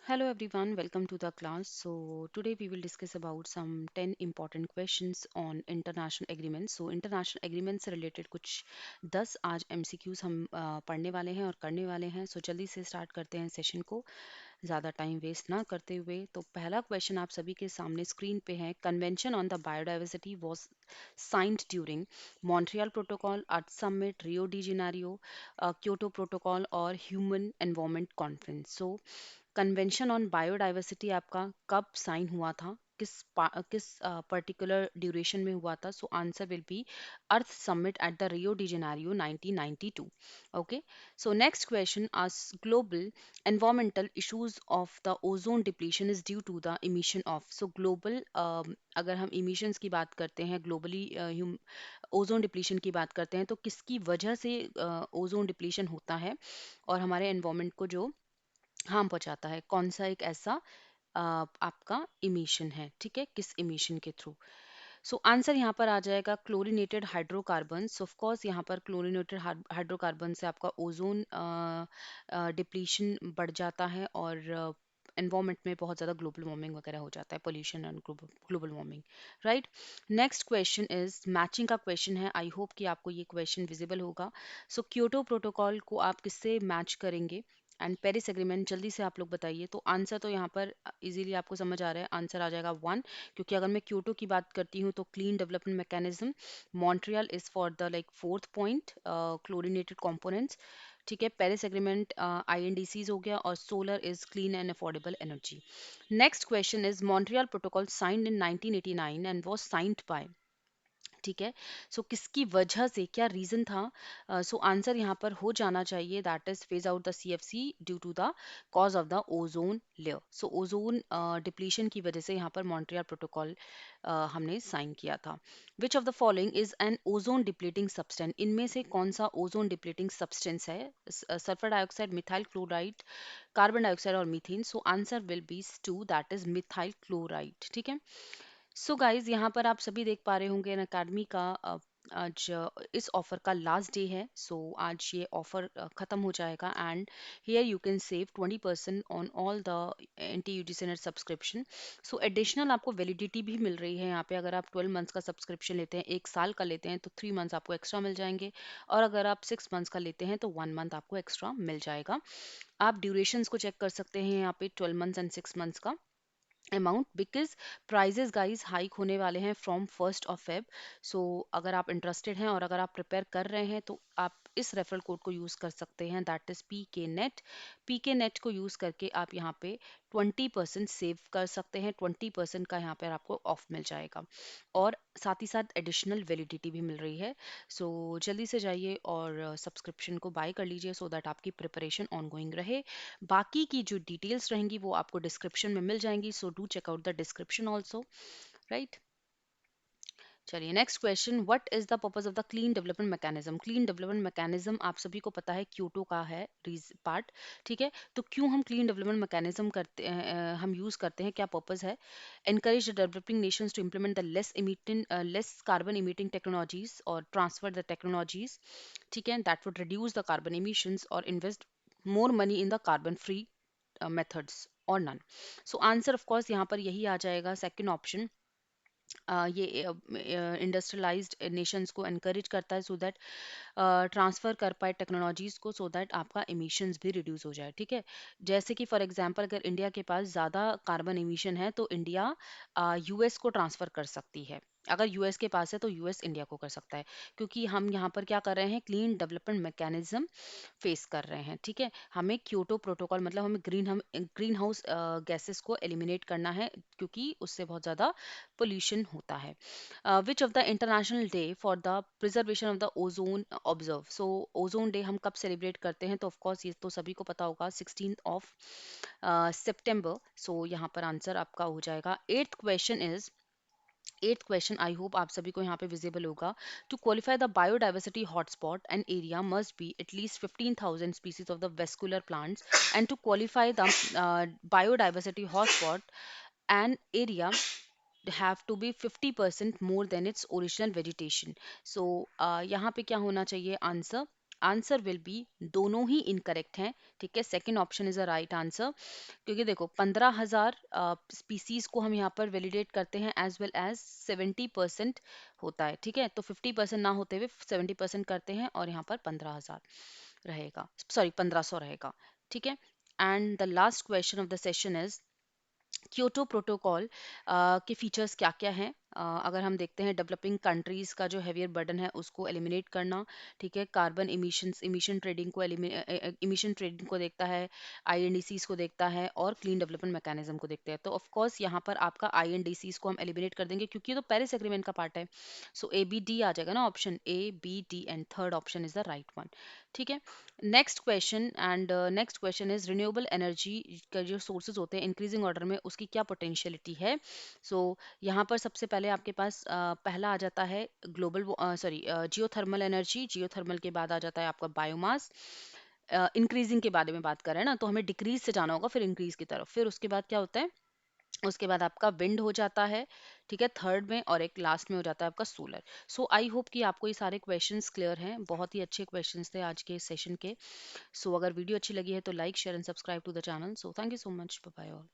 Hello everyone, welcome to the class. So today we will discuss about some 10 important questions on international agreements. So international agreements से related कुछ 10 आज MCQs हम पढ़ने वाले हैं और करने वाले हैं. So जल्दी से start करते हैं सेशन को ज़्यादा टाइम वेस्ट ना करते हुए. तो पहला क्वेश्चन आप सभी के सामने स्क्रीन पे है. Convention on the biodiversity was signed during Montreal protocol, earth summit, Rio de Janeiro, Kyoto protocol और human environment conference. So convention on biodiversity आपका कब साइन हुआ था, किस पर्टिकुलर ड्यूरेशन में हुआ था? सो answer will B earth summit at the Rio de Janeiro 1992. Okay. So next question, as global environmental issues of the ozone depletion is due to the emission of. So global अगर हम emissions की बात करते हैं globally, ozone depletion की बात करते हैं, तो किसकी वजह से ओजोन डिप्लीशन होता है और हमारे एनवायरनमेंट को जो हार्म पहुंचाता है? कौन सा एक ऐसा आपका इमिशन है? ठीक है, किस इमिशन के थ्रू? सो आंसर यहाँ पर आ जाएगा क्लोरीनेटेड हाइड्रोकार्बन. ऑफ कोर्स यहाँ पर क्लोरीनेटेड हाइड्रोकार्बन से आपका ओजोन डिप्लीशन बढ़ जाता है और एनवायरमेंट में बहुत ज़्यादा ग्लोबल वार्मिंग वगैरह हो जाता है, pollution and global warming. Right. Next question is matching का क्वेश्चन है. आई होप कि आपको ये क्वेश्चन विजिबल होगा. सो क्योटो प्रोटोकॉल को आप किससे मैच करेंगे एंड पेरिस एग्रीमेंट? जल्दी से आप लोग बताइए. तो आंसर तो यहाँ पर इजीली आपको समझ आ रहा है, आंसर आ जाएगा वन. क्योंकि अगर मैं क्योटो की बात करती हूँ तो clean development mechanism, Montreal is for the like fourth point, chlorinated components. ठीक है, पेरिस एग्रीमेंट आईएनडीसीज हो गया और solar is clean and affordable energy. Next question is Montreal protocol signed in 1989 and was signed by. ठीक है. सो किसकी वजह से, क्या रीजन था? सो आंसर यहाँ पर हो जाना चाहिए that is phase out the CFC due to the cause of the ozone layer. So ozone depletion की वजह से यहाँ पर मॉन्ट्रियल प्रोटोकॉल हमने साइन किया था. Which of the following is an ozone depleting substance? इनमें से कौन सा ओजोन डिप्लीटिंग सब्सटेंस है? Sulphur dioxide, methyl chloride, carbon dioxide और methane. So answer will be two, that is methyl chloride. ठीक है. सो गाइज यहाँ पर आप सभी देख पा रहे होंगे अन अकेडमी का आज इस ऑफर का लास्ट डे है. सो आज ये ऑफर खत्म हो जाएगा and here you can save 20% on all the NT UGC NET subscription. So additional आपको वैलिडिटी भी मिल रही है यहाँ पे. अगर आप 12 मंथ्स का सब्सक्रिप्शन लेते हैं, एक साल का लेते हैं, तो 3 मंथ्स आपको एक्स्ट्रा मिल जाएंगे. और अगर आप 6 मंथ्स का लेते हैं तो 1 मंथ आपको एक्स्ट्रा मिल जाएगा. आप ड्यूरेशंस को चेक कर सकते हैं यहाँ पे 12 मंथ्स एंड 6 मंथ्स का amount, because prices guys hike होने वाले हैं फ्रॉम 1 Feb. सो अगर आप इंटरेस्टेड हैं और अगर आप प्रिपेयर कर रहे हैं तो आप इस रेफरल कोड को यूज़ कर सकते हैं, that is PK net. PK net को यूज़ करके आप यहाँ पे 20% सेव कर सकते हैं. 20% का यहाँ पर आपको ऑफ मिल जाएगा और साथ ही साथ एडिशनल वैलिडिटी भी मिल रही है. सो जल्दी से जाइए और सब्सक्रिप्शन को बाय कर लीजिए सो दैट आपकी प्रिपरेशन ऑनगोइंग रहे. बाकी की जो डिटेल्स रहेंगी वो आपको डिस्क्रिप्शन में मिल जाएंगी. So do check out the description also. Right. चलिए next question, what is the purpose of the clean development mechanism? Clean development mechanism आप सभी को पता है क्योटो का है पार्ट. ठीक है. तो क्यों हम क्लीन डेवलपमेंट मैकेनिज्म करते हैं, हम यूज करते हैं, क्या पर्पस है? encourage the developing nations to implement the less carbon emitting technologies or transfer the technologies. ठीक है, that would reduce the carbon emissions or invest more money in the carbon free methods or none. So answer of course यहाँ पर यही आ जाएगा, second option. ये industrialised Nations को encourage करता है सो दैट ट्रांसफर कर पाए टेक्नोलॉजीज को, सो दैट आपका इमिशंस भी रिड्यूस हो जाए. ठीक है. जैसे कि फॉर एग्जांपल अगर इंडिया के पास ज़्यादा कार्बन इमिशन है तो इंडिया यूएस को ट्रांसफर कर सकती है. अगर यूएस के पास है तो यूएस इंडिया को कर सकता है, क्योंकि हम यहाँ पर क्या कर रहे हैं, क्लीन डेवलपमेंट मैकेनिज्म फेस कर रहे हैं. ठीक है. हमें क्योटो प्रोटोकॉल मतलब हमें ग्रीन हाउस गैसेस को एलिमिनेट करना है, क्योंकि उससे बहुत ज़्यादा पोल्यूशन होता है. विच of the international day for the preservation of the ozone observe? So ozone day हम कब सेलिब्रेट करते हैं? तो ऑफकोर्स ये तो सभी को पता होगा, 16 September. सो यहाँ पर आंसर आपका हो जाएगा. एट्थ क्वेश्चन आई होप आप सभी को यहाँ पे विजिबल होगा. To qualify the biodiversity hotspot and area must be at least 15,000 species of the vascular plants, and to qualify the biodiversity hotspot and area have to be 50% more than its original vegetation. So यहाँ पे क्या होना चाहिए answer? Answer will B दोनों ही incorrect हैं, ठीक है। Second option is a right answer, क्योंकि देखो 15,000 स्पीसीज को हम यहाँ पर वैलिडेट करते हैं एज वेल एज 70% होता है, ठीक है। तो 50% ना होते हुए 70% करते हैं और यहाँ पर 15,000 रहेगा, सॉरी 1500 रहेगा, ठीक है। And the last question of the session is Kyoto protocol के फीचर्स क्या क्या हैं। अगर हम देखते हैं, डेवलपिंग कंट्रीज का जो हैवियर बर्डन है उसको एलिमिनेट करना, ठीक है। कार्बन इमिशंस, इमिशन ट्रेडिंग को देखता है, आईएनडीसीज को देखता है और क्लीन डेवलपमेंट मैकेनिज्म को देखते हैं। तो ऑफ कोर्स यहाँ पर आपका आईएनडीसीज को हम एलिमिनेट कर देंगे क्योंकि ये तो पेरिस एग्रीमेंट का पार्ट है। सो ए बी डी आ जाएगा ना, option A B D and third option is the right one, ठीक है। Next question, and next question is renewable energy का जो सोर्सेज होते हैं इंक्रीजिंग ऑर्डर में उसकी क्या पोटेंशियलिटी है। सो यहाँ पर सबसे पहले आपके पास पहला आ जाता है global, sorry geothermal energy, geothermal के बाद आ जाता है आपका बायोमास। इंक्रीजिंग के बारे में बात कर रहे हैं ना, तो हमें डिक्रीज से जाना होगा फिर इंक्रीज की तरफ। फिर उसके बाद क्या होता है, उसके बाद आपका विंड हो जाता है, ठीक है, थर्ड में, और एक लास्ट में हो जाता है आपका सोलर। सो आई होप कि आपको ये सारे क्वेश्चंस क्लियर हैं, बहुत ही अच्छे क्वेश्चंस थे आज के सेशन के। सो अगर वीडियो अच्छी लगी है तो like share and subscribe to the channel. So thank you so much, bye bye all.